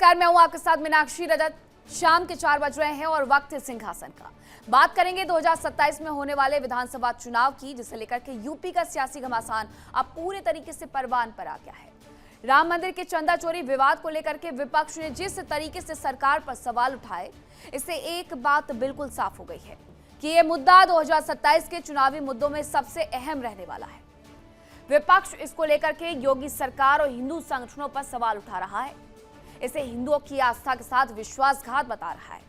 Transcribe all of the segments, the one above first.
नमस्कार, मैं हूं आपके साथ मीनाक्षी रजत। शाम के 4 बज रहे हैं और वक्त है सिंहासन का। बात करेंगे 2027 में होने वाले विधानसभा चुनाव की, जिसे लेकर के यूपी का सियासी घमासान अब पूरे तरीके से परवान पर आ गया है। राम मंदिर के चंदा चोरी विवाद को लेकर के विपक्ष ने जिस तरीके से सरकार पर सवाल उठाए, इससे एक बात बिल्कुल साफ हो गई है कि यह मुद्दा 2027 के चुनावी मुद्दों में सबसे अहम रहने वाला है। विपक्ष इसको लेकर के योगी सरकार और हिंदू संगठनों पर सवाल उठा रहा है। इसे हिंदुओं की आस्था के साथ विश्वासघात बता रहा है।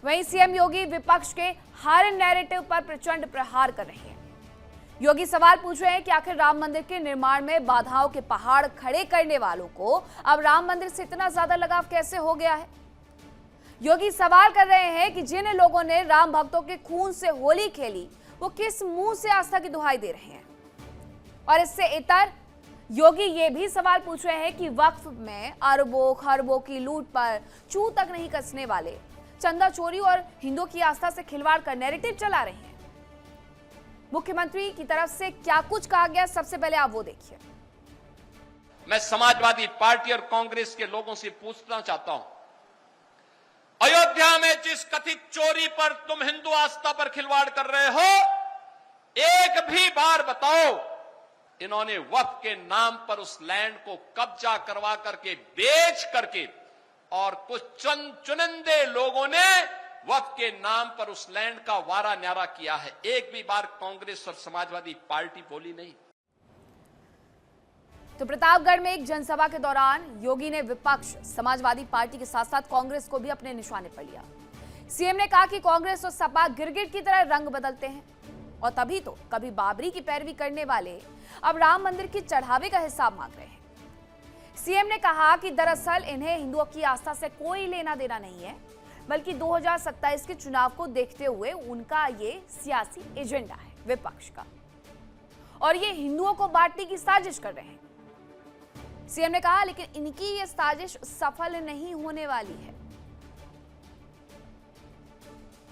वहीं सीएम योगी विपक्ष के हर नैरेटिव पर प्रचंड प्रहार कर रहे हैं। योगी सवाल पूछ रहे हैं कि आखिर राम मंदिर के निर्माण में बाधाओं के पहाड़ खड़े करने वालों को अब राम मंदिर से इतना ज्यादा लगाव कैसे हो गया है। योगी सवाल कर रहे हैं कि जिन लोगों ने राम भक्तों के खून से होली खेली, वो किस मुंह से आस्था की दुहाई दे रहे हैं। और इससे इतर योगी ये भी सवाल पूछ रहे हैं कि वक्फ में अरबों खरबों की लूट पर चू तक नहीं कसने वाले चंदा चोरी और हिंदुओं की आस्था से खिलवाड़ का नैरेटिव चला रहे हैं। मुख्यमंत्री की तरफ से क्या कुछ कहा गया, सबसे पहले आप वो देखिए। मैं समाजवादी पार्टी और कांग्रेस के लोगों से पूछना चाहता हूं, अयोध्या में जिस कथित चोरी पर तुम हिंदू आस्था पर खिलवाड़ कर रहे हो, एक भी बार बताओ इन्होंने वक्फ के नाम पर उस लैंड को कब्जा करवा करके बेच करके, और कुछ चंद चुनिंदे लोगों ने वक्फ के नाम पर उस लैंड का वारा न्यारा किया है। एक भी बार कांग्रेस और समाजवादी पार्टी बोली नहीं। तो प्रतापगढ़ में एक जनसभा के दौरान योगी ने विपक्ष, समाजवादी पार्टी के साथ साथ कांग्रेस को भी अपने निशाने पर लिया। सीएम ने कहा कि कांग्रेस और सपा गिरगिट की तरह रंग बदलते हैं, और तभी तो कभी बाबरी की पैरवी करने वाले अब राम मंदिर की चढ़ावे का हिसाब मांग रहे हैं। सीएम ने कहा कि दरअसल इन्हें हिंदुओं की आस्था से कोई लेना देना नहीं है, बल्कि 2027 के चुनाव को देखते हुए उनका ये सियासी एजेंडा है विपक्ष का, और ये हिंदुओं को बांटने की साजिश कर रहे हैं। सीएम ने कहा लेकिन इनकी ये साजिश सफल नहीं होने वाली है।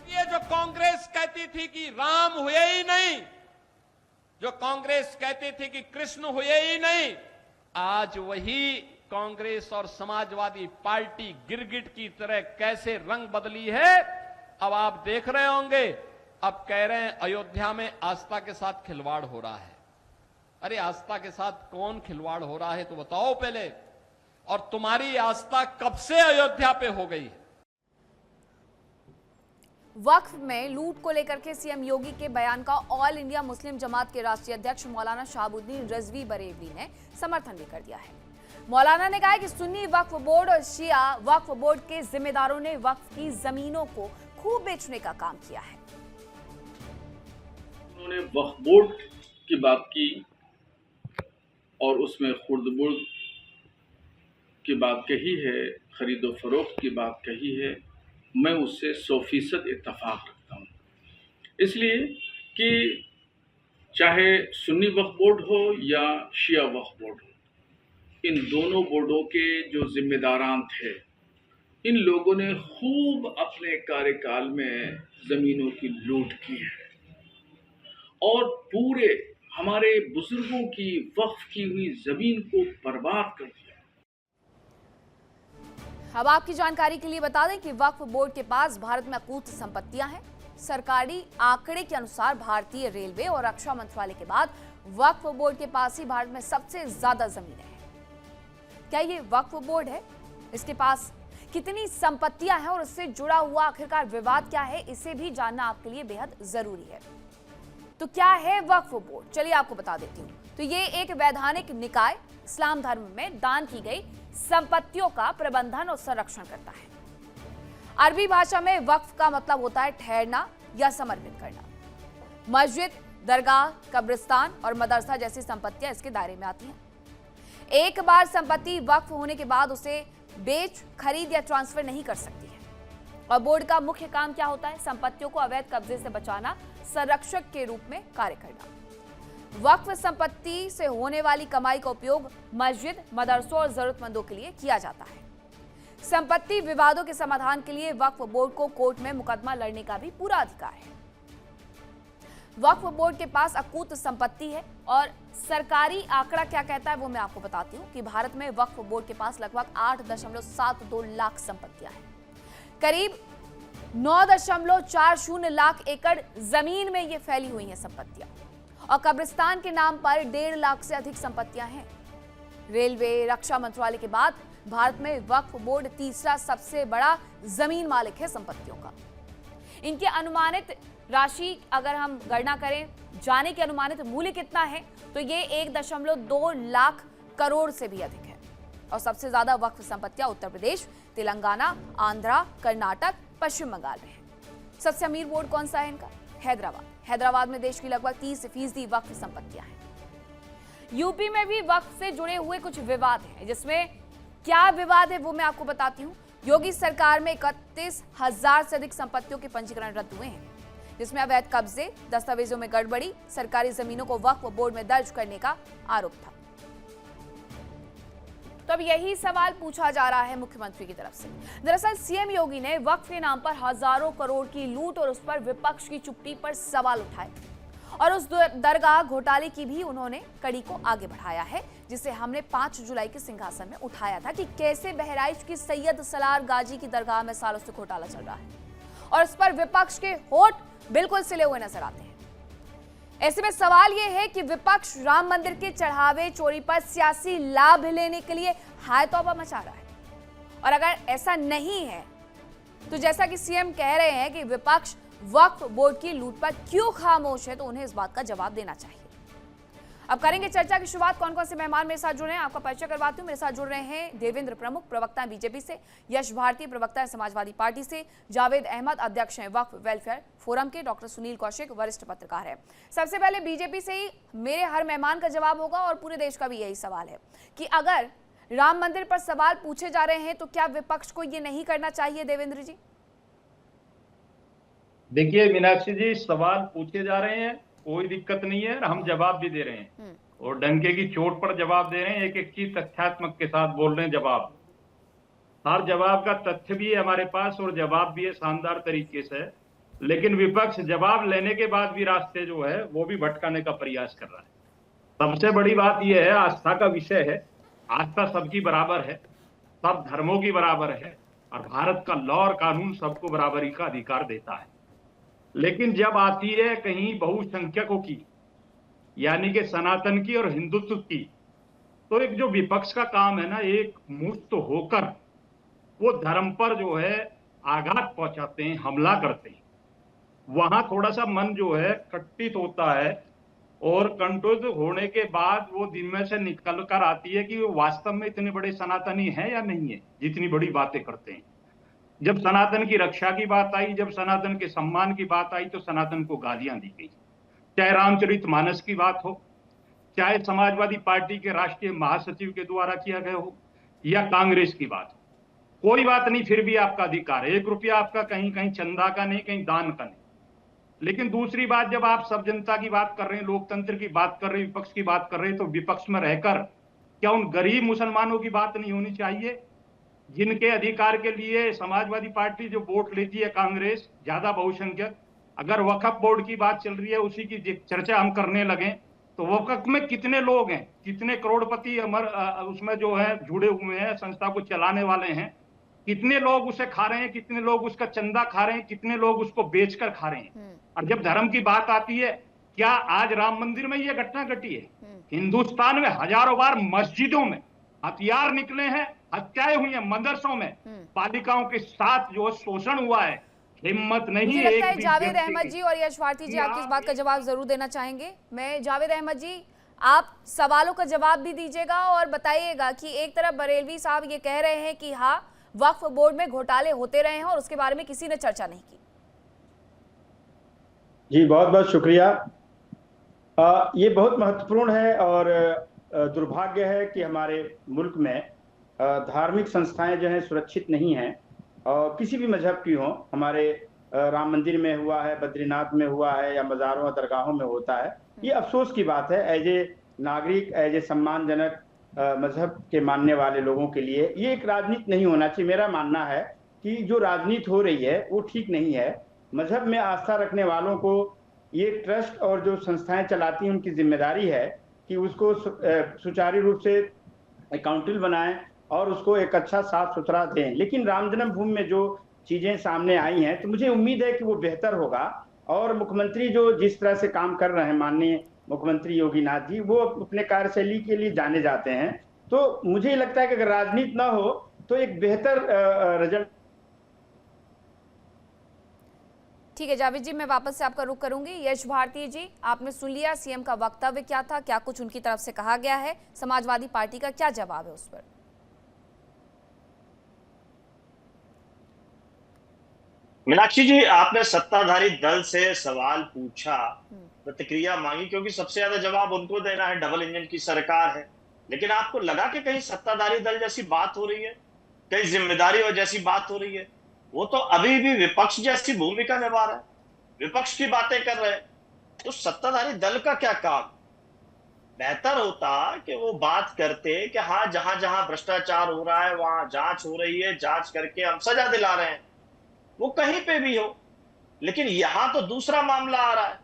ये जो कांग्रेस कहती थी कि राम हुए ही नहीं, जो कांग्रेस कहती थी कि कृष्ण हुए ही नहीं, आज वही कांग्रेस और समाजवादी पार्टी गिरगिट की तरह कैसे रंग बदली है, अब आप देख रहे होंगे। अब कह रहे हैं अयोध्या में आस्था के साथ खिलवाड़ हो रहा है। अरे आस्था के साथ कौन खिलवाड़ हो रहा है तो बताओ पहले, और तुम्हारी आस्था कब से अयोध्या पे हो गई है। वक्फ में लूट को लेकर के सीएम योगी के बयान का ऑल इंडिया मुस्लिम जमात के राष्ट्रीय अध्यक्ष मौलाना शहाबुद्दीन रिजवी बरेलवी ने समर्थन भी कर दिया है। मौलाना ने कहा है कि सुन्नी वक्फ बोर्ड और शिया वक्फ बोर्ड के जिम्मेदारों ने वक्फ की जमीनों को खूब बेचने का काम किया है। उन्होंने वक्फ बोर्ड की बात की और उसमें खुर्द-बुर्द की बात कही है, खरीदो फरोख्त की बात कही है। मैं उससे 100% इत्तफाक रखता हूँ, इसलिए कि चाहे सुन्नी वक्फ बोर्ड हो या शिया वक्फ बोर्ड हो, इन दोनों बोर्डों के जो जिम्मेदारान थे, इन लोगों ने खूब अपने कार्यकाल में ज़मीनों की लूट की है और पूरे हमारे बुजुर्गों की वक्फ की हुई ज़मीन को बर्बाद कर दिया। अब आपकी जानकारी के लिए बता दें कि वक्फ बोर्ड के पास भारत में अकूत संपत्तियां हैं। सरकारी आंकड़े के अनुसार भारतीय रेलवे और रक्षा मंत्रालय के बाद वक्फ बोर्ड के पास ही भारत में सबसे ज्यादा जमीनें हैं। क्या ये वक्फ बोर्ड है? इसके पास कितनी संपत्तियां हैं और इससे जुड़ा हुआ आखिरकार विवाद क्या है, इसे भी जानना आपके लिए बेहद जरूरी है। तो क्या है वक्फ बोर्ड, चलिए आपको बता देती हूँ। तो ये एक वैधानिक निकाय इस्लाम धर्म में दान की गई संपत्तियों का प्रबंधन और संरक्षण करता है। अरबी भाषा में वक्फ का मतलब होता है ठहरना या समर्पित करना। मस्जिद, दरगाह, कब्रिस्तान और मदरसा जैसी संपत्तियां इसके दायरे में आती हैं। एक बार संपत्ति वक्फ होने के बाद उसे बेच, खरीद या ट्रांसफर नहीं कर सकती है। और बोर्ड का मुख्य काम क्या होता है? संपत्तियों को अवैध कब्जे से बचाना, संरक्षक के रूप में कार्य करना। वक्फ संपत्ति से होने वाली कमाई का उपयोग मस्जिद, मदरसों और जरूरतमंदों के लिए किया जाता है। संपत्ति विवादों के समाधान के लिए वक्फ बोर्ड को कोर्ट में मुकदमा लड़ने का भी पूरा अधिकार है। वक्फ बोर्ड के पास अकूत संपत्ति है और सरकारी आंकड़ा क्या कहता है वो मैं आपको बताती हूँ कि भारत में वक्फ बोर्ड के पास लगभग 8.72 लाख संपत्तियां हैं। करीब 9.40 लाख एकड़ जमीन में ये फैली हुई हैं संपत्तियां और कब्रिस्तान के नाम पर 1.5 लाख से अधिक संपत्तियां हैं। रेलवे, रक्षा मंत्रालय के बाद भारत में वक्फ बोर्ड तीसरा सबसे बड़ा जमीन मालिक है संपत्तियों का। इनकी अनुमानित राशि अगर हम गणना करें, जाने के अनुमानित मूल्य कितना है तो ये 1.2 लाख करोड़ से भी अधिक है और सबसे ज्यादा वक्फ संपत्तियां उत्तर प्रदेश, तेलंगाना, आंध्रा, कर्नाटक, पश्चिम बंगाल में है। सबसे अमीर बोर्ड कौन सा है इनका? हैदराबाद में देश की लगभग 30% वक्फ संपत्तियां हैं। यूपी में भी वक्फ से जुड़े हुए कुछ विवाद हैं, जिसमें क्या विवाद है वो मैं आपको बताती हूँ। योगी सरकार में 31,000 से अधिक संपत्तियों के पंजीकरण रद्द हुए हैं, जिसमें अवैध कब्जे, दस्तावेजों में गड़बड़ी, सरकारी जमीनों को वक्फ बोर्ड में दर्ज करने का आरोप था। तो अब यही सवाल पूछा जा रहा है मुख्यमंत्री की तरफ से। दरअसल सीएम योगी ने वक्फ के नाम पर हजारों करोड़ की लूट और उस पर विपक्ष की चुप्पी पर सवाल उठाए और उस दरगाह घोटाले की भी उन्होंने कड़ी को आगे बढ़ाया है, जिसे हमने 5 जुलाई के सिंहासन में उठाया था कि कैसे बहराइच की सैयद सलार गाजी की दरगाह में सालों से घोटाला चल रहा है और इस पर विपक्ष के होठ बिल्कुल सिले हुए नजर आते हैं। ऐसे में सवाल यह है कि विपक्ष राम मंदिर के चढ़ावे चोरी पर सियासी लाभ लेने के लिए हाय तौबा मचा रहा है और अगर ऐसा नहीं है तो जैसा कि सीएम कह रहे हैं कि विपक्ष वक्फ बोर्ड की लूट पर क्यों खामोश है, तो उन्हें इस बात का जवाब देना चाहिए। अब करेंगे चर्चा की शुरुआत। कौन कौन से मेहमान मेरे साथ जुड़े हैं आपका परिचय करवाती हूँ। मेरे साथ जुड़ रहे हैं देवेंद्र प्रमुख, प्रवक्ता हैं बीजेपी से, यश भारती, प्रवक्ता है समाजवादी पार्टी से, जावेद अहमद, अध्यक्ष हैं वक्फ वेलफेयर फोरम के, डॉक्टर सुनील कौशिक, वरिष्ठ पत्रकार है। सबसे पहले बीजेपी से ही मेरे हर मेहमान का जवाब होगा और पूरे देश का भी यही सवाल है कि अगर राम मंदिर पर सवाल पूछे जा रहे हैं तो क्या विपक्ष को ये नहीं करना चाहिए? देवेंद्र जी। देखिए मीनाक्षी जी, सवाल पूछे जा रहे हैं, कोई दिक्कत नहीं है, हम जवाब भी दे रहे हैं और डंके की चोट पर जवाब दे रहे हैं। एक एक चीज तथ्यात्मक के साथ बोल रहे हैं। जवाब, हर जवाब का तथ्य भी है हमारे पास और जवाब भी है शानदार तरीके से। लेकिन विपक्ष जवाब लेने के बाद भी रास्ते जो है वो भी भटकाने का प्रयास कर रहा है। सबसे बड़ी बात यह है, आस्था का विषय है। आस्था सबकी बराबर है, सब धर्मों की बराबर है और भारत का लॉ और कानून सबको बराबरी का अधिकार देता है। लेकिन जब आती है कहीं बहुसंख्यकों की, यानी कि सनातन की और हिंदुत्व की, तो एक जो विपक्ष का काम है ना, एक मुक्त होकर वो धर्म पर जो है आघात पहुंचाते हैं, हमला करते हैं, वहां थोड़ा सा मन जो है कट्टित होता है और कंट्रोल होने के बाद वो दिन में से निकल कर आती है कि वो वास्तव में इतने बड़े सनातनी हैं या नहीं है, जितनी बड़ी बातें करते हैं। जब सनातन की रक्षा की बात आई, जब सनातन के सम्मान की बात आई, तो सनातन को गालियां दी गई। चाहे रामचरितमानस की बात हो, चाहे समाजवादी पार्टी के राष्ट्रीय महासचिव के द्वारा किया गया हो, या कांग्रेस की बात हो, कोई बात नहीं, फिर भी आपका अधिकार है। 1 रुपया आपका कहीं कहीं चंदा का नहीं, कहीं दान का नहीं। लेकिन दूसरी बात, जब आप सब जनता की बात कर रहे हैं, लोकतंत्र की बात कर रहे हैं, विपक्ष की बात कर रहे हैं, तो विपक्ष में रहकर क्या उन गरीब मुसलमानों की बात नहीं होनी चाहिए जिनके अधिकार के लिए समाजवादी पार्टी जो वोट लेती है, कांग्रेस ज्यादा बहुसंख्यक? अगर वक्फ बोर्ड की बात चल रही है, उसी की चर्चा हम करने लगे, तो वक्फ में कितने लोग हैं, कितने करोड़पति उसमें जो है जुड़े हुए हैं, संस्था को चलाने वाले हैं, कितने लोग उसे खा रहे हैं, कितने लोग उसका चंदा खा रहे हैं, कितने लोग उसको बेचकर खा रहे हैं। और जब धर्म की बात आती है, क्या आज राम मंदिर में यह घटना घटी है? हिंदुस्तान में हजारों बार मस्जिदों में हथियार निकले हैं, हत्याएं हुई हैं, मदरसों में बालिकाओं के साथ जो शोषण हुआ है। हिम्मत नहीं है। जावेद अहमद जी और यश भारती जी, आपकी इस बात का जवाब जरूर देना चाहेंगे। मैं जावेद अहमद जी, आप सवालों का जवाब भी दीजिएगा और बताइएगा कि एक तरफ बरेलवी साहब ये कह रहे हैं कि हाँ, वक्फ बोर्ड में घोटाले होते रहे हैं और उसके बारे में किसी ने चर्चा नहीं की। जी बहुत बहुत शुक्रिया। ये बहुत महत्वपूर्ण है और दुर्भाग्य है कि हमारे मुल्क में धार्मिक संस्थाएं जो हैं सुरक्षित नहीं हैं, और किसी भी मजहब की हो। हमारे राम मंदिर में हुआ है, बद्रीनाथ में हुआ है, या मज़ारों और दरगाहों में होता है। ये अफसोस की बात है एज ए नागरिक, एज ए सम्मानजनक मजहब के मानने वाले लोगों के लिए। ये एक राजनीति नहीं होना चाहिए। मेरा मानना है कि जो राजनीति हो रही है वो ठीक नहीं है। मजहब में आस्था रखने वालों को ये ट्रस्ट और जो संस्थाएं चलाती हैं उनकी जिम्मेदारी है कि उसको सुचारू रूप से अकाउंटेबल बनाएं और उसको एक अच्छा साफ सुथरा दें। लेकिन राम जन्मभूमि में जो चीजें सामने आई हैं तो मुझे उम्मीद है कि वो बेहतर होगा। और मुख्यमंत्री जो जिस तरह से काम कर रहे हैं, माननीय मुख्यमंत्री योगी नाथ जी, वो अपने कार्यशैली के लिए जाने जाते हैं। तो मुझे लगता है कि अगर राजनीति ना हो तो एक बेहतर रिजल्ट। ठीक है जावेद जी, मैं वापस से आपका रुख करूंगी। यश भारती जी, आपने सुन लिया सीएम का वक्तव्य क्या था, क्या कुछ उनकी तरफ से कहा गया है, समाजवादी पार्टी का क्या जवाब है उस पर? मीनाक्षी जी, आपने सत्ताधारी दल से सवाल पूछा, प्रतिक्रिया मांगी, क्योंकि सबसे ज्यादा जवाब उनको देना है, डबल इंजन की सरकार है। लेकिन आपको लगा कि कहीं सत्ताधारी दल जैसी बात हो रही है, कहीं जिम्मेदारी और जैसी बात हो रही है? वो तो अभी भी विपक्ष जैसी भूमिका निभा रहा है, विपक्ष की बातें कर रहे हैं। तो सत्ताधारी दल का क्या काम? बेहतर होता कि वो बात करते कि हाँ, जहां जहां भ्रष्टाचार हो रहा है वहां जांच हो रही है, जांच करके हम सजा दिला रहे हैं, वो कहीं पे भी हो। लेकिन यहां तो दूसरा मामला आ रहा है।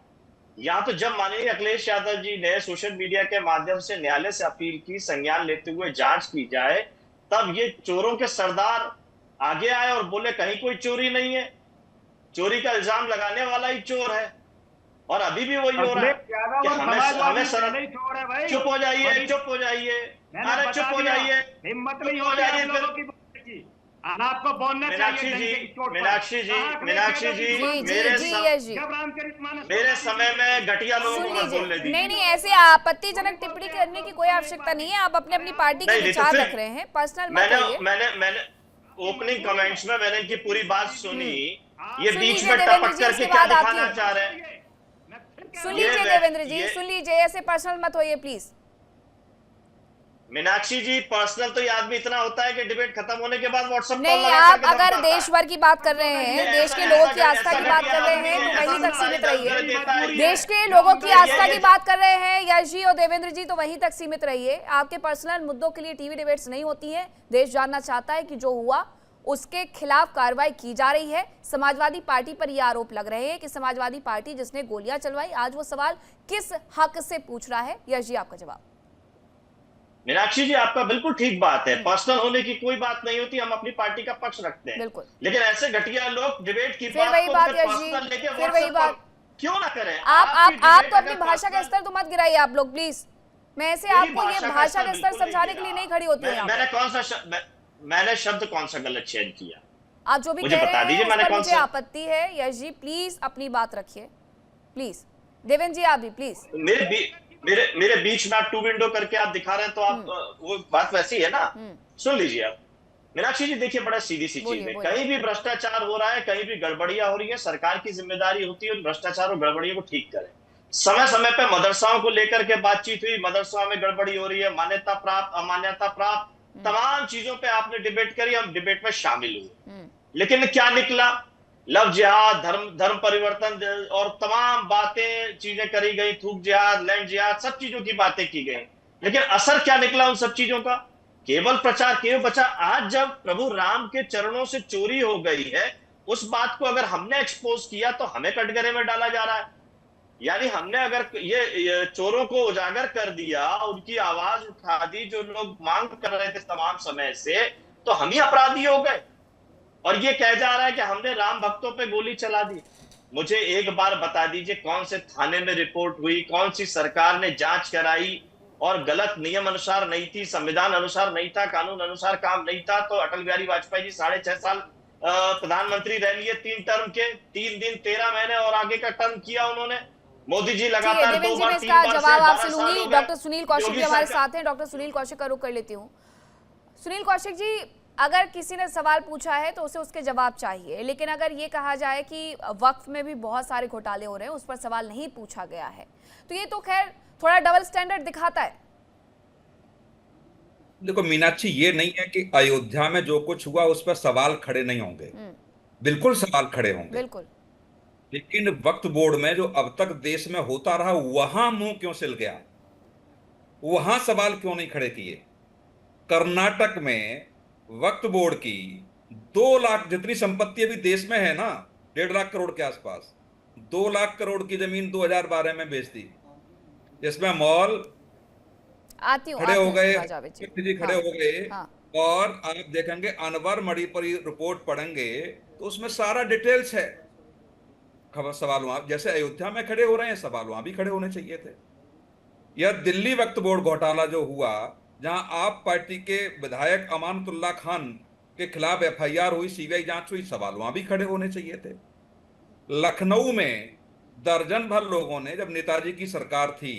यहां तो जब माननीय अखिलेश यादव जी ने सोशल मीडिया के माध्यम से न्यायालय से अपील की संज्ञान लेते हुए जांच की जाए, तब ये चोरों के सरदार आगे आए और बोले कहीं कोई चोरी नहीं है, चोरी का इल्जाम लगाने वाला ही चोर है। और अभी भी वही हो रहा है कि हमें चुप हो जाइए, चुप हो जाइए, अरे चुप हो जाइए, हिम्मत नहीं हो जाइए। आपको बोलना मीनाक्षी जी, मेरे समय में घटिया लोगों को बोलने दी। नहीं, ऐसे आपत्तिजनक टिप्पणी करने की कोई आवश्यकता नहीं है। आप अपनी पार्टी के विचार रख रहे हैं, पर्सनल मत करिए। मैंने ओपनिंग कमेंट्स में मैंने इनकी पूरी बात सुनी। ये बीच में टपक करके क्या दिखाना चाह रहे हैं? सुन लीजिए देवेंद्र जी, सुन लीजिए, ऐसे पर्सनल मत होइए प्लीज। मीनाक्षी जी, पर्सनल तो ये आदमी इतना होता है कि डिबेट खत्म होने के बाद व्हाट्सएप नहीं, आप अगर देश भर की बात कर रहे हैं, देश के लोगों की आस्था की बात कर रहे हैं तो वहीं तक सीमित रहिए। देश के लोगों की आस्था की बात कर रहे हैं यश जी और देवेंद्र जी, तो वहीं तक सीमित रहिए। आपके पर्सनल मुद्दों के लिए टीवी डिबेट्स नहीं होती है। देश जानना चाहता है कि जो हुआ उसके खिलाफ कार्रवाई की जा रही है। समाजवादी पार्टी पर यह आरोप लग रहे हैं कि समाजवादी पार्टी जिसने गोलियां चलवाई, आज वो सवाल किस हक से पूछ रहा है? यश जी, आपका जवाब। मीनाक्षी जी, आपका बिल्कुल ठीक बात है, पर्सनल होने की कोई बात नहीं होती, हम अपनी पार्टी का पक्ष रखते हैं। बिल्कुल। लेकिन ऐसे घटिया लोग डिबेट की फिर वही बात यश जी, फिर वही बात क्यों ना करें? आप तो अपनी भाषा का स्तर तो मत गिराइए आप लोग प्लीज। मैं ऐसे आपको ये भाषा का स्तर समझाने के लिए नहीं खड़ी होती हूँ। मैंने शब्द कौन सा गलत चयन किया? आप जो भी कह रहे हैं उस पर मुझे आपत्ति है। यश जी प्लीज अपनी बात रखिए, प्लीज। देवेंद्र जी आप भी प्लीज। मेरे बीच में आप टू विंडो करके आप दिखा रहे हैं, तो आप वो बात वैसी है ना। सुन लीजिए आप। मीनाक्षी जी देखिए, बड़ा सीधी सी चीज है, कहीं भी भ्रष्टाचार हो रहा है, कहीं भी गड़बड़ियां हो रही है, सरकार की जिम्मेदारी होती है उन भ्रष्टाचार और गड़बड़ियों को ठीक करें। समय समय पर मदरसाओं को लेकर के बातचीत हुई, मदरसाओं में गड़बड़ी हो रही है, मान्यता प्राप्त अमान्यता प्राप्त तमाम चीजों पे आपने डिबेट करी, हम डिबेट में शामिल हुए। लेकिन क्या निकला? लव जिहाद, धर्म परिवर्तन और तमाम बातें चीजें करी गई, थूक जिहाद, लैंड जिहाद, सब चीजों की बातें की गई। लेकिन असर क्या निकला उन सब चीजों का? केवल प्रचार केवल बचा। आज जब प्रभु राम के चरणों से चोरी हो गई है, उस बात को अगर हमने एक्सपोज किया तो हमें कटघरे में डाला जा रहा है। यानी हमने अगर ये चोरों को उजागर कर दिया, उनकी आवाज उठा दी, जो लोग मांग कर रहे थे तमाम समय से, तो हम ही अपराधी हो गए। और ये कह जा रहा है कि हमने राम भक्तों पे गोली चला दी। मुझे एक बार बता दीजिए, कौन से थाने में रिपोर्ट हुई, कौन सी सरकार ने जांच कराई और गलत नियम अनुसार नहीं थी, संविधान अनुसार नहीं था, कानून अनुसार काम नहीं था, तो अटल बिहारी वाजपेयी जी 6.5 साल प्रधानमंत्री रह लिए, 3 टर्म के, 3 दिन 13 महीने और आगे का टर्म किया उन्होंने। मोदी जी लगातार 2 बार 3 बार जवाब आपसे लूंगी। डॉक्टर सुनील कौशिक जी हमारे साथ हैं, डॉक्टर सुनील कौशिक का रुख कर लेती हूँ। सुनील कौशिक जी, अगर किसी ने सवाल पूछा है तो उसे उसके जवाब चाहिए, लेकिन अगर ये कहा जाए कि वक्फ में भी बहुत सारे घोटाले हो रहे हैं, उस पर सवाल नहीं पूछा गया है, तो ये तो खैर थोड़ा डबल स्टैंडर्ड दिखाता है। देखो मीनाक्षी, ये नहीं है कि अयोध्या में जो कुछ हुआ उस पर सवाल खड़े नहीं होंगे, बिल्कुल सवाल खड़े होंगे, बिल्कुल। लेकिन वक्फ बोर्ड में जो अब तक देश में होता रहा, वहां मुंह क्यों सिल गया? वहां सवाल क्यों नहीं खड़े किए? कर्नाटक में वक्फ बोर्ड की 2 लाख जितनी संपत्ति अभी देश में है ना, 1.5 लाख करोड़ के आसपास, 2 लाख करोड़ की जमीन 2012 में बेच दी, जिसमें मॉल खड़े हो गए, जी खड़े हो गए। और आप देखेंगे अनवर मणिपुरी रिपोर्ट पढ़ेंगे तो उसमें सारा डिटेल्स है। खबर सवाल वहां जैसे अयोध्या में खड़े हो रहे हैं, सवाल वहां भी खड़े होने चाहिए थे। यह दिल्ली वक्फ बोर्ड घोटाला जो हुआ, जहां आप पार्टी के विधायक अमानतुल्लाह खान के खिलाफ एफआईआर हुई, सीबीआई जांच हुई, सवाल वहां भी खड़े होने चाहिए थे। लखनऊ में दर्जन भर लोगों ने, जब नेताजी की सरकार थी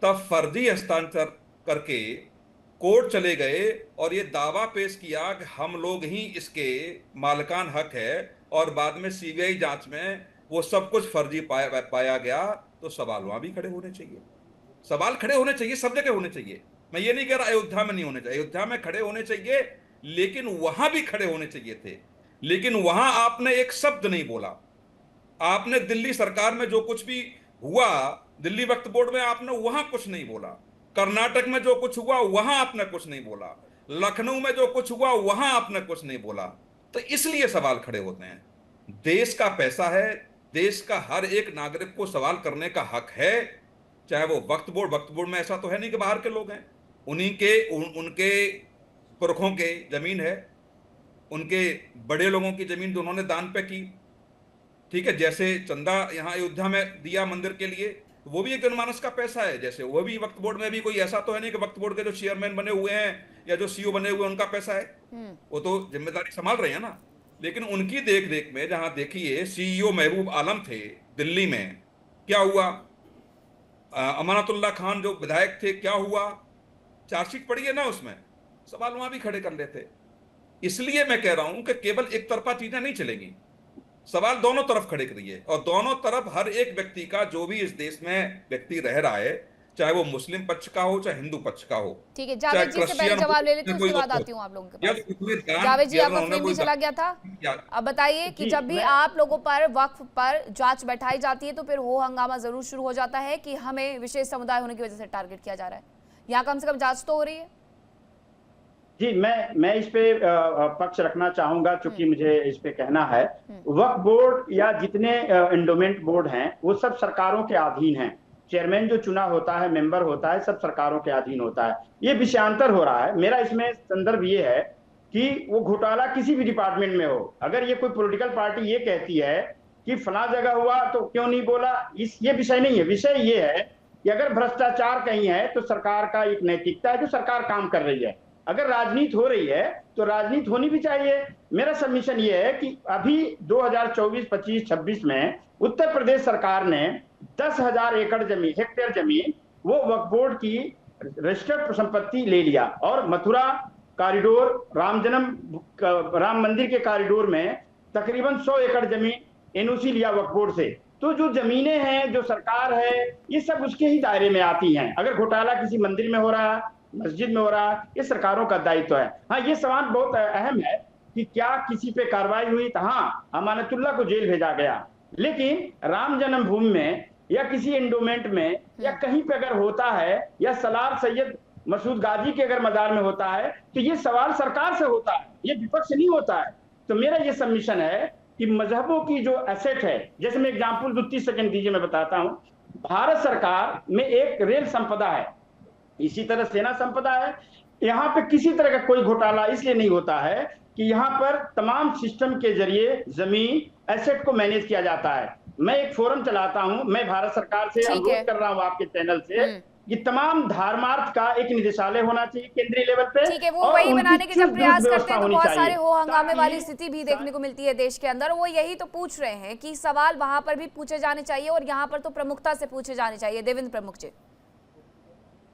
तब फर्जी हस्तांतर करके कोर्ट चले गए और ये दावा पेश किया कि हम लोग ही इसके मालिकान हक है, और बाद में सीबीआई जांच में वो सब कुछ फर्जी पाया गया। तो सवाल वहां भी खड़े होने चाहिए, सवाल खड़े होने चाहिए, सब जगह होने चाहिए। मैं ये नहीं कह रहा अयोध्या में नहीं होने चाहिए, अयोध्या में खड़े होने चाहिए, लेकिन वहां भी खड़े होने चाहिए थे। लेकिन वहां आपने एक शब्द नहीं बोला। आपने दिल्ली सरकार में जो कुछ भी हुआ, दिल्ली वक्फ बोर्ड में आपने वहां कुछ नहीं बोला। कर्नाटक में जो कुछ हुआ वहां आपने कुछ नहीं बोला। लखनऊ में जो कुछ हुआ वहां आपने कुछ नहीं बोला। तो इसलिए सवाल खड़े होते हैं। देश का पैसा है, देश का हर एक नागरिक को सवाल करने का हक है, चाहे वो वक्फ बोर्ड में ऐसा तो है नहीं कि बाहर के लोग हैं, उन्हीं के उनके पुरखों के जमीन है, उनके बड़े लोगों की जमीन जो उन्होंने दान पे की, ठीक है। जैसे चंदा यहां अयोध्या में दिया मंदिर के लिए, वो भी एक जनमानस का पैसा है। जैसे वो भी वक्फ बोर्ड में भी कोई ऐसा तो है नहीं कि वक्फ बोर्ड के जो चेयरमैन बने हुए हैं या जो सीईओ बने हुए हैं उनका पैसा है, वो तो जिम्मेदारी संभाल रहे हैं ना। लेकिन उनकी देख रेख में, जहां देखिए सीईओ महबूब आलम थे दिल्ली में, क्या हुआ? अमानतुल्लाह खान जो विधायक थे, क्या हुआ? चार्जशीट पड़ी है ना, उसमें सवाल वहां भी खड़े कर लेते। इसलिए मैं कह रहा हूं कि केवल एक तरफा चीजें नहीं चलेगी, सवाल दोनों तरफ खड़े करिए। और दोनों तरफ हर एक व्यक्ति का, जो भी इस देश में व्यक्ति रह रहा है, चाहे वो मुस्लिम पक्ष का हो चाहे हिंदू पक्ष का हो। ठीक है, जावेद जी से पहले जवाब ले लेते हैं, उसके बाद आती हूँ आप लोगों के पास। जावेद जी, आपका फ्रेम भी चला गया था। अब बताइए कि जब भी आप लोगों पर वक्फ पर जांच बैठाई जाती है तो फिर हो हंगामा जरूर शुरू हो जाता है कि हमें विशेष समुदाय होने की वजह से टारगेट किया जा रहा है। यहाँ कम से कम जांच तो हो रही है। जी, मैं इस पे पक्ष रखना चाहूंगा, चूंकि मुझे इस पे कहना है। वक्फ बोर्ड या जितने एंडोमेंट बोर्ड हैं वो सब सरकारों के अधीन हैं। चेयरमैन जो चुना होता है, मेंबर होता है, सब सरकारों के अधीन होता है। ये विषयांतर हो रहा है। मेरा इसमें संदर्भ ये है कि वो घोटाला किसी भी डिपार्टमेंट में हो, अगर ये कोई पॉलिटिकल पार्टी ये कहती है कि फला जगह हुआ तो क्यों नहीं बोला, ये विषय नहीं है। विषय ये है कि अगर भ्रष्टाचार कहीं है तो सरकार का एक नैतिकता है जो सरकार काम कर रही है। अगर राजनीति हो रही है तो राजनीति होनी भी चाहिए। मेरा सबमिशन ये है कि अभी 2024, 25, 26 में उत्तर प्रदेश सरकार ने 10,000 एकड़ जमीन, हेक्टेयर जमीन, वो वक्फ बोर्ड की रजिस्टर्ड संपत्ति ले लिया और मथुरा कॉरिडोर, राम मंदिर के कॉरिडोर में तकरीबन 100 एकड़ जमीन एनओसी लिया वक्फ बोर्ड से। तो जो जमीनें हैं, जो सरकार है, ये सब उसके ही दायरे में आती हैं। अगर घोटाला किसी मंदिर में हो रहा है, मस्जिद में हो रहा है, ये सरकारों का दायित्व है। हाँ, ये सवाल बहुत अहम है कि क्या किसी पे कार्रवाई हुई? तो हाँ, अमानतुल्लाह को जेल भेजा गया, लेकिन राम जन्मभूमि में या किसी एंडोमेंट में या कहीं पे अगर होता है, या सलार सैयद मसूद गाजी के अगर मजार में होता है, तो ये सवाल सरकार से होता है, ये विपक्ष से नहीं होता है। तो मेरा ये सबमिशन है कि मजहबों की जो एसेट है, जैसे मैं एग्जाम्पल 30 सेकंड दीजिए, मैं बताता हूँ। भारत सरकार में एक रेल संपदा है, इसी तरह सेना संपदा है। यहाँ पे किसी तरह का कोई घोटाला इसलिए नहीं होता है कि यहाँ पर तमाम सिस्टम के जरिए जमीन एसेट को मैनेज किया जाता है। मैं एक फोरम चलाता हूँ, मैं भारत सरकार से अनुरोध कर रहा हूँ आपके चैनल से कि तमाम धर्मार्थ का एक निदेशालय होना चाहिए केंद्रीय लेवल पे। ठीक है, वो वही बनाने के जब प्रयास करते हैं तो बहुत सारे हो हंगामे वाली स्थिति भी देखने को मिलती है देश के अंदर। वो यही तो पूछ रहे हैं कि सवाल वहां पर भी पूछे जाने चाहिए और यहाँ पर तो प्रमुखता से पूछे जाने चाहिए। देवेंद्र प्रमुख जी,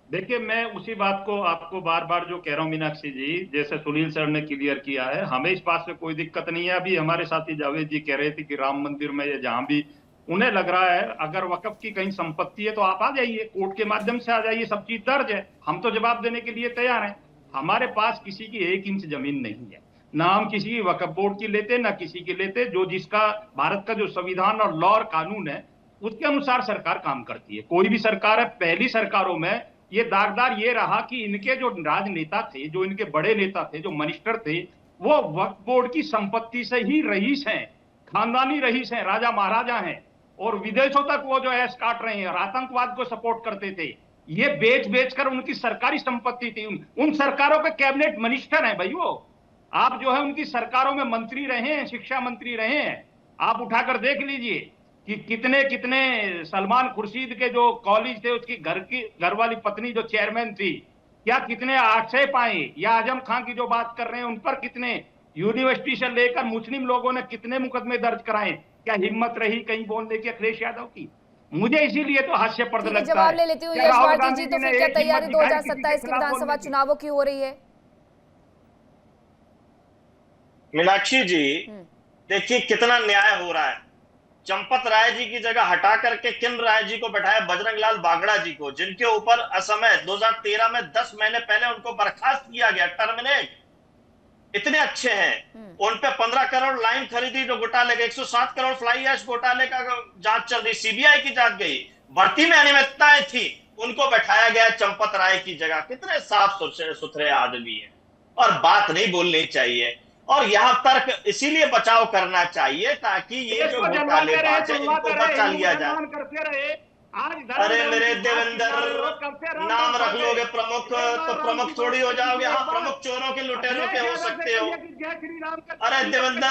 देखिए, मैं उसी बात को आपको बार बार जो कह रहा हूँ मीनाक्षी जी, जैसे सुनील सर ने क्लियर किया है, हमें इस बात से कोई दिक्कत नहीं है। अभी हमारे साथी जावेद जी कह रहे थे कि राम मंदिर में या जहां भी उन्हें लग रहा है अगर वक्फ की कहीं संपत्ति है तो आप आ जाइए, कोर्ट के माध्यम से आ जाइए, सब चीज दर्ज है, हम तो जवाब देने के लिए तैयार हैं। हमारे पास किसी की 1 इंच जमीन नहीं है, ना हम किसी की वक्फ बोर्ड की लेते ना किसी की लेते। जो जिसका भारत का जो संविधान और लॉ और कानून है उसके अनुसार सरकार काम करती है। कोई भी सरकार है, पहली सरकारों में ये दागदार ये रहा कि इनके जो राजनेता थे, जो इनके बड़े नेता थे, जो मिनिस्टर थे, वो वक्फ बोर्ड की संपत्ति से ही रईस हैं, खानदानी रईस हैं, राजा महाराजा हैं। और विदेशों तक वो जो ऐश काट रहे हैं और आतंकवाद को सपोर्ट करते थे। ये बेच कर उनकी सरकारी संपत्ति थी। उन सरकारों के कैबिनेट मिनिस्टर हैं भाई वो। आप जो है उनकी सरकारों में मंत्री रहे हैं, शिक्षा मंत्री रहे हैं। आप उठाकर देख लीजिए कि कितने कितने सलमान खुर्शीद के जो कॉलेज थे, उसकी घर वाली पत्नी जो चेयरमैन थी, क्या कितने आक्षेप आए, या आजम खान की जो बात कर रहे हैं उन पर कितने, यूनिवर्सिटी से लेकर मुस्लिम लोगों ने कितने मुकदमे दर्ज कराए। क्या हिम्मत रही कहीं बोलने की अखिलेश यादव की? मुझे इसीलिए तो हास्यप्रद लगता है। जवाब ले लेती हूँ यश भारती जी, तो फिर क्या तैयारी 2027 के विधानसभा चुनावों की हो रही है? मीनाक्षी जी, देखिए कितना न्याय हो रहा है। चंपत राय जी की जगह हटा करके किन राय जी को बैठाया बजरंग लाल बागड़ा जी को, जिनके ऊपर असमय 2013 में 10 महीने पहले उनको बर्खास्त किया गया, टर्मिनेट। इतने अच्छे हैं। उन पे 15 करोड़ लाइन खरीदी जो घोटाले का, 107 करोड़ फ्लाई ऐश घोटाले का जांच चल रही, सीबीआई की जांच गई, भर्ती में अनियमितताएं थी, उनको बैठाया गया चंपत राय की जगह। कितने साफ सुथरे आदमी है और बात नहीं बोलनी चाहिए। और यहाँ तर्क इसीलिए बचाव करना चाहिए ताकि ये जो घोटालेबाज है इनको बचा लिया जाए। अरे मेरे देवेंद्र, नाम रख लोगे प्रमुख तो प्रमुख थोड़ी हो जाओगे। हाँ, प्रमुख चोरों के लुटेरों के हो सकते हो। अरे देवेंद्र,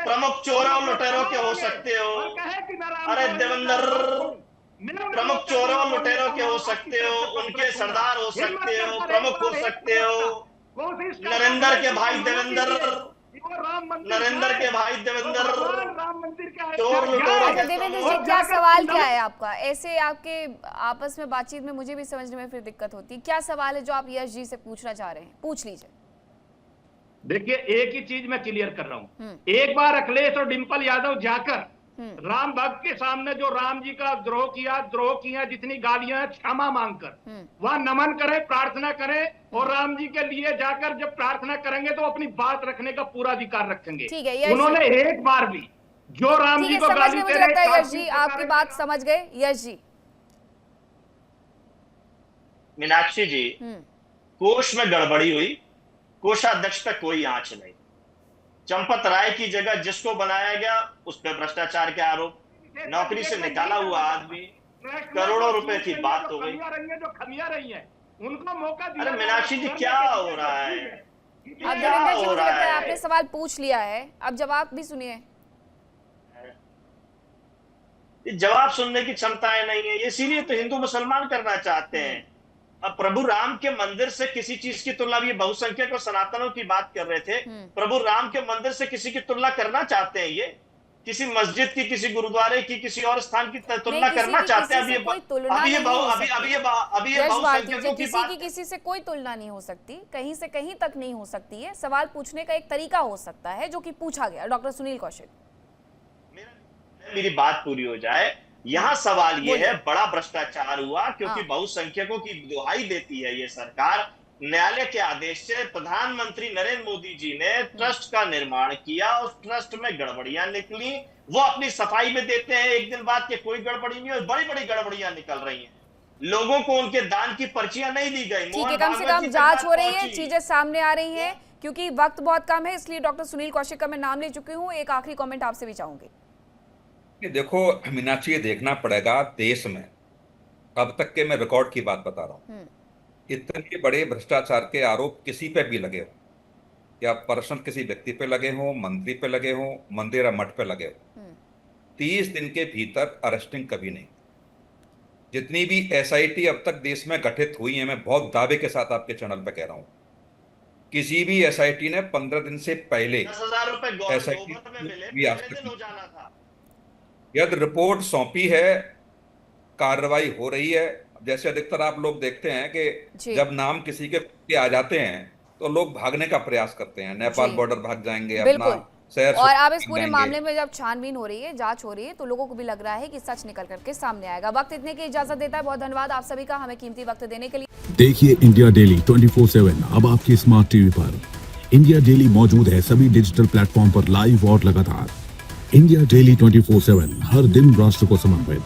प्रमुख चोरों लुटेरों के हो सकते हो। अरे देवेंद्र, प्रमुख चोरों लुटेरों के हो सकते हो, उनके सरदार हो सकते हो, प्रमुख हो सकते हो। नरेंद्र के भाई देवेंद्र, नरेंद्र के भाई देवेंद्र, चोर लुटेरों के। देवेंद्र जी, क्या सवाल क्या है आपका? ऐसे आपके आपस में बातचीत में मुझे भी समझने में फिर दिक्कत होती है। क्या सवाल है जो आप यश जी से पूछना चाह रहे हैं? पूछ लीजिए। देखिए, एक ही चीज मैं क्लियर कर रहा हूं। एक बार अखिलेश और डिंपल यादव जाकर राम भक्त के सामने जो राम जी का द्रोह किया, जितनी गालियां, क्षमा मांगकर वह नमन करें, प्रार्थना करें, और राम जी के लिए जाकर जब प्रार्थना करेंगे तो अपनी बात रखने का पूरा अधिकार रखेंगे। ठीक है, उन्होंने एक बार भी जो राम जी को गाली दे रहे हैं। यश जी, आपकी बात समझ गए यश जी। मीनाक्षी जी, कोष में गड़बड़ी हुई, कोषाध्यक्ष पे कोई आंच नहीं। चंपत राय की जगह जिसको बनाया गया उस पर भ्रष्टाचार के आरोप, नौकरी से निकाला हुआ आदमी, करोड़ों रुपए की बात हो गई। जो खमिया रही है उनको मौका दिया। अरे मीनाक्षी जी, क्या हो रहा है? अब देवेंद्र जी, मुझे लगता है आपने सवाल पूछ लिया है, अब जवाब भी सुनिए। जवाब सुनने की क्षमताएं नहीं है, इसीलिए तो हिंदू मुसलमान करना चाहते हैं। अब प्रभु राम के मंदिर से किसी चीज की तुलना, ये बहुसंख्यक और सनातनों की बात कर रहे थे, प्रभु राम के मंदिर से किसी की तुलना करना चाहते हैं? ये किसी मस्जिद की, किसी गुरुद्वारे की, किसी और स्थान की तुलना करना चाहते हैं? किसी से कोई तुलना नहीं हो सकती, कहीं से कहीं तक नहीं हो सकती है। सवाल पूछने का एक तरीका हो सकता है जो कि पूछा गया। डॉक्टर सुनील कौशिक, मेरी बात पूरी हो जाए। यहाँ सवाल ये है, बड़ा भ्रष्टाचार हुआ क्योंकि बहुसंख्यकों की दुहाई देती है ये सरकार। न्यायालय के आदेश से प्रधानमंत्री नरेंद्र मोदी जी ने ट्रस्ट का निर्माण किया, उस ट्रस्ट में गड़बड़ियां निकली, वो अपनी सफाई में देते हैं एक दिन बाद के कोई गड़बड़ी नहीं, और बड़ी बड़ी गड़बड़ियां निकल रही हैं। लोगों को उनके दान की पर्चियां नहीं दी गई। ठीक है, कम से कम जांच हो रही है, चीजें सामने आ रही है। क्योंकि वक्त बहुत कम है, इसलिए डॉक्टर सुनील कौशिक का मैं नाम ले चुकी हूँ। एक आखिरी कॉमेंट आपसे भी चाहूंगी। देखो मीनाक्षी, ये देखना पड़ेगा देश में अब तक के, मैं रिकॉर्ड की बात बता रहा हूँ, इतने बड़े भ्रष्टाचार के आरोप किसी पे भी लगे हो, या पर्सन किसी व्यक्ति पे लगे हो, मंत्री पे लगे हो, मंदिर या मठ पे लगे हो, 30 दिन के भीतर अरेस्टिंग कभी नहीं। जितनी भी एसआईटी अब तक देश में गठित हुई है, मैं बहुत दावे के साथ आपके चैनल पे कह रहा हूँ, किसी भी एसआईटी ने 15 दिन से पहले यदि रिपोर्ट सौंपी है, कार्रवाई हो रही है। जैसे अधिकतर आप लोग देखते हैं कि जब नाम किसी के आ जाते हैं तो लोग भागने का प्रयास करते हैं, नेपाल बॉर्डर भाग जाएंगे, अपना शहर। और अब इस पूरे मामले में जब छानबीन हो रही है, जांच हो रही है, तो लोगों को भी लग रहा है कि सच निकल करके सामने आएगा। वक्त इतने की इजाजत देता है। बहुत धन्यवाद आप सभी का हमें कीमती वक्त देने के लिए। देखिए इंडिया डेली 24/7 अब आपकी स्मार्ट टीवी पर। इंडिया डेली मौजूद है सभी डिजिटल प्लेटफॉर्म पर लाइव और लगातार। इंडिया डेली 24/7 हर दिन राष्ट्र को समर्पित।